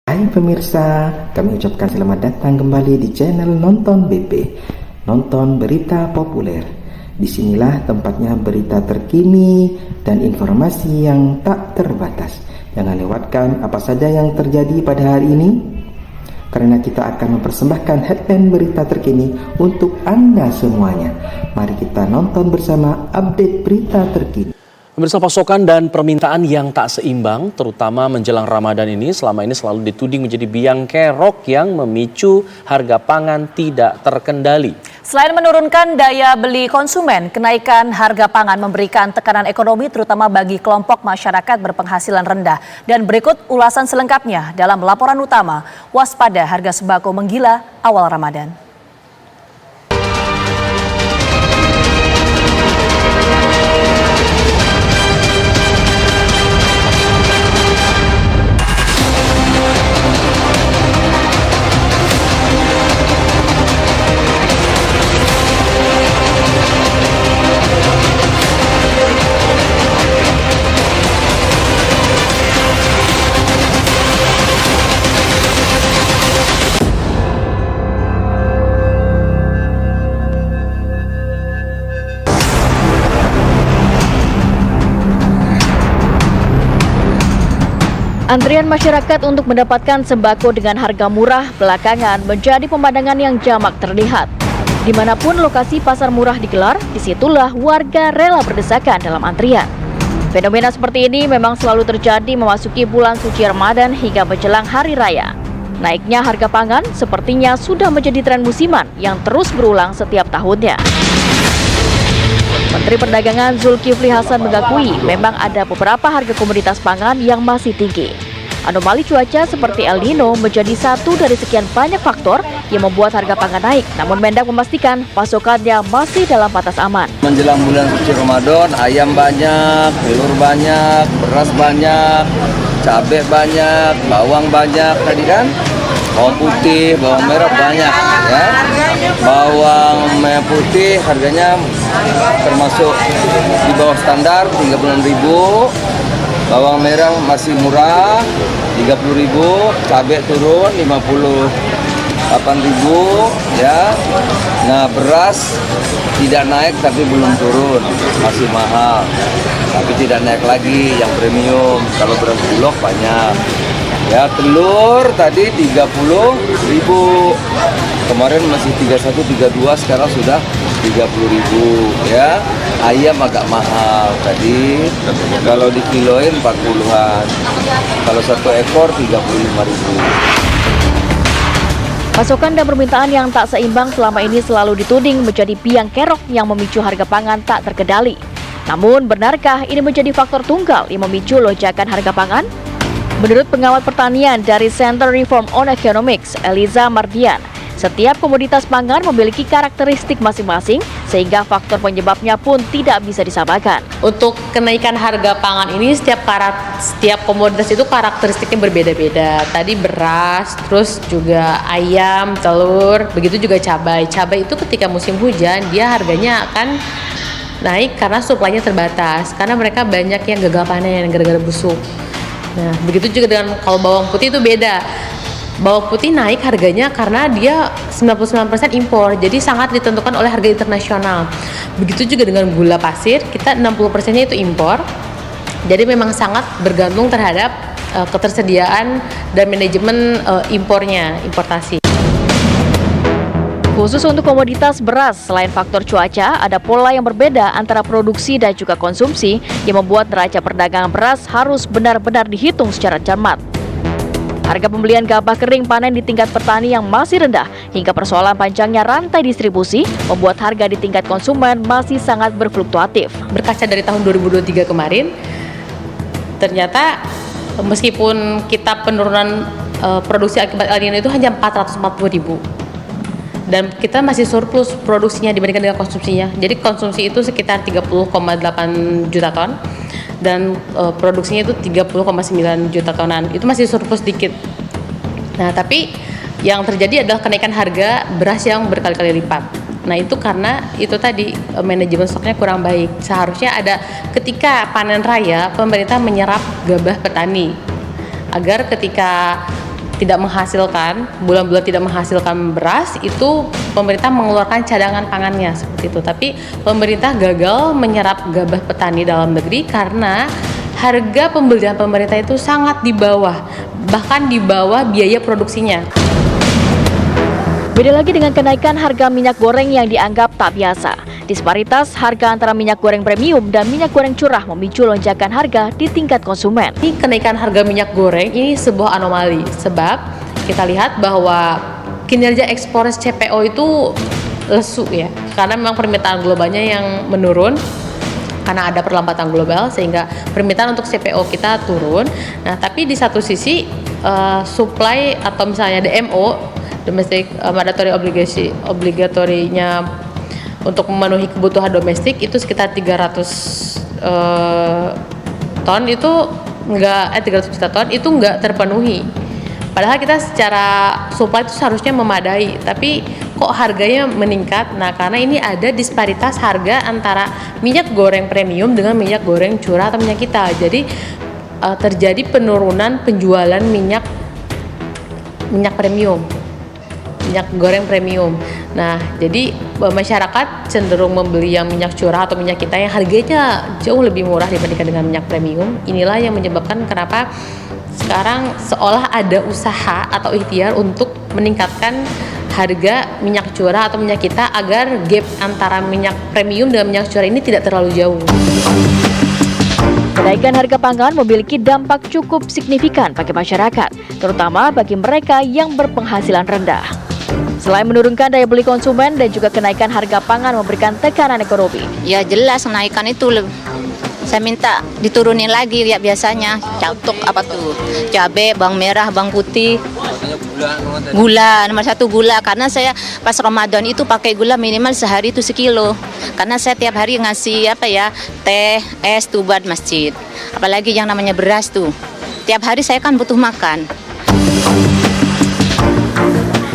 Hai pemirsa, kami ucapkan selamat datang kembali di channel Nonton BP, nonton berita populer. Disinilah tempatnya berita terkini dan informasi yang tak terbatas. Jangan lewatkan apa saja yang terjadi pada hari ini, karena kita akan mempersembahkan headline berita terkini untuk Anda semuanya. Mari kita nonton bersama update berita terkini. Pemirsa, pasokan dan permintaan yang tak seimbang, terutama menjelang Ramadan ini, selama ini selalu dituding menjadi biang kerok yang memicu harga pangan tidak terkendali. Selain menurunkan daya beli konsumen, kenaikan harga pangan memberikan tekanan ekonomi terutama bagi kelompok masyarakat berpenghasilan rendah. Dan berikut ulasan selengkapnya dalam laporan utama Waspada Harga Sembako Menggila Awal Ramadan. Antrian masyarakat untuk mendapatkan sembako dengan harga murah belakangan menjadi pemandangan yang jamak terlihat. Dimanapun lokasi pasar murah digelar, disitulah warga rela berdesakan dalam antrian. Fenomena seperti ini memang selalu terjadi memasuki bulan suci Ramadan hingga menjelang hari raya. Naiknya harga pangan sepertinya sudah menjadi tren musiman yang terus berulang setiap tahunnya. Menteri Perdagangan Zulkifli Hasan mengakui memang ada beberapa harga komoditas pangan yang masih tinggi. Anomali cuaca seperti El Nino menjadi satu dari sekian banyak faktor yang membuat harga pangan naik. Namun Mendak memastikan pasokannya masih dalam batas aman. Menjelang bulan suci Ramadan, ayam banyak, telur banyak, beras banyak, cabai banyak, bawang banyak tadi kan. Bawang putih, bawang merah banyak ya. Bawang merah putih harganya termasuk di bawah standar 36.000. Bawang merah masih murah 30.000, cabai turun 58.000 ya. Nah, beras tidak naik tapi belum turun, masih mahal. Tapi tidak naik lagi yang premium. Kalau beras bulog banyak. Ya, telur tadi 30.000. Kemarin masih 31, 32, sekarang sudah 30.000 ya. Ayam agak mahal tadi. Kalau dikiloin 40-an. Kalau satu ekor 35.000. Pasokan dan permintaan yang tak seimbang selama ini selalu dituding menjadi biang kerok yang memicu harga pangan tak terkendali. Namun, benarkah ini menjadi faktor tunggal yang memicu lonjakan harga pangan? Menurut pengamat pertanian dari Center Reform on Economics, Eliza Mardian, setiap komoditas pangan memiliki karakteristik masing-masing sehingga faktor penyebabnya pun tidak bisa disamakan. Untuk kenaikan harga pangan ini setiap komoditas itu karakteristiknya berbeda-beda. Tadi beras, terus juga ayam, telur, begitu juga cabai. Cabai itu ketika musim hujan dia harganya akan naik karena suplainya terbatas. Karena mereka banyak yang gagal panen gara-gara busuk. Nah, begitu juga dengan kalau bawang putih itu beda. Bawang putih naik harganya karena dia 99% impor, jadi sangat ditentukan oleh harga internasional. Begitu juga dengan gula pasir, kita 60%-nya itu impor. Jadi memang sangat bergantung terhadap ketersediaan dan manajemen importasi. Khusus untuk komoditas beras, selain faktor cuaca, ada pola yang berbeda antara produksi dan juga konsumsi yang membuat neraca perdagangan beras harus benar-benar dihitung secara cermat. Harga pembelian gabah kering panen di tingkat petani yang masih rendah hingga persoalan panjangnya rantai distribusi membuat harga di tingkat konsumen masih sangat berfluktuatif. Berkaca dari tahun 2023 kemarin, ternyata meskipun kita penurunan produksi akibat El Nino itu hanya 440.000. Dan kita masih surplus produksinya dibandingkan dengan konsumsinya. Jadi konsumsi itu sekitar 30,8 juta ton dan produksinya itu 30,9 juta tonan. Itu masih surplus dikit. Nah, tapi yang terjadi adalah kenaikan harga beras yang berkali-kali lipat. Nah, itu karena itu tadi manajemen stoknya kurang baik. Seharusnya ada ketika panen raya pemerintah menyerap gabah petani agar ketika tidak menghasilkan, bulan-bulan tidak menghasilkan beras, itu pemerintah mengeluarkan cadangan pangannya seperti itu. Tapi pemerintah gagal menyerap gabah petani dalam negeri karena harga pembelian pemerintah itu sangat di bawah, bahkan di bawah biaya produksinya. Beda lagi dengan kenaikan harga minyak goreng yang dianggap tak biasa. Disparitas harga antara minyak goreng premium dan minyak goreng curah memicu lonjakan harga di tingkat konsumen. Ini kenaikan harga minyak goreng ini sebuah anomali, sebab kita lihat bahwa kinerja ekspor CPO itu lesu ya, karena memang permintaan globalnya yang menurun karena ada perlambatan global sehingga permintaan untuk CPO kita turun. Nah, tapi di satu sisi supply atau misalnya DMO, domestic mandatory obligatorinya untuk memenuhi kebutuhan domestik itu sekitar 300 ton itu 300 juta ton itu enggak terpenuhi. Padahal kita secara supply itu seharusnya memadai, tapi kok harganya meningkat? Nah, karena ini ada disparitas harga antara minyak goreng premium dengan minyak goreng curah atau minyak kita. Jadi terjadi penurunan penjualan minyak premium, minyak goreng premium. Nah, jadi masyarakat cenderung membeli yang minyak curah atau minyak kita yang harganya jauh lebih murah dibandingkan dengan minyak premium. Inilah yang menyebabkan kenapa sekarang seolah ada usaha atau ikhtiar untuk meningkatkan harga minyak curah atau minyak kita agar gap antara minyak premium dan minyak curah ini tidak terlalu jauh. Kenaikan harga pangan memiliki dampak cukup signifikan bagi masyarakat, terutama bagi mereka yang berpenghasilan rendah. Selain menurunkan daya beli konsumen dan juga kenaikan harga pangan memberikan tekanan ekonomi. Ya jelas kenaikan itu saya minta diturunin lagi ya biasanya. Contoh apa tuh? Cabai, bawang merah, bawang putih. Gula, nomor 1 gula, karena saya pas Ramadan itu pakai gula minimal sehari itu sekilo. Karena saya tiap hari ngasih teh, es tuh buat masjid. Apalagi yang namanya beras tuh. Tiap hari saya kan butuh makan.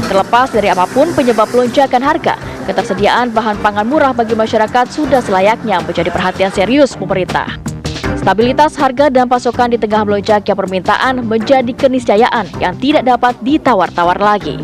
Terlepas dari apapun penyebab lonjakan harga, ketersediaan bahan pangan murah bagi masyarakat sudah selayaknya menjadi perhatian serius pemerintah. Stabilitas harga dan pasokan di tengah melonjaknya permintaan menjadi keniscayaan yang tidak dapat ditawar-tawar lagi.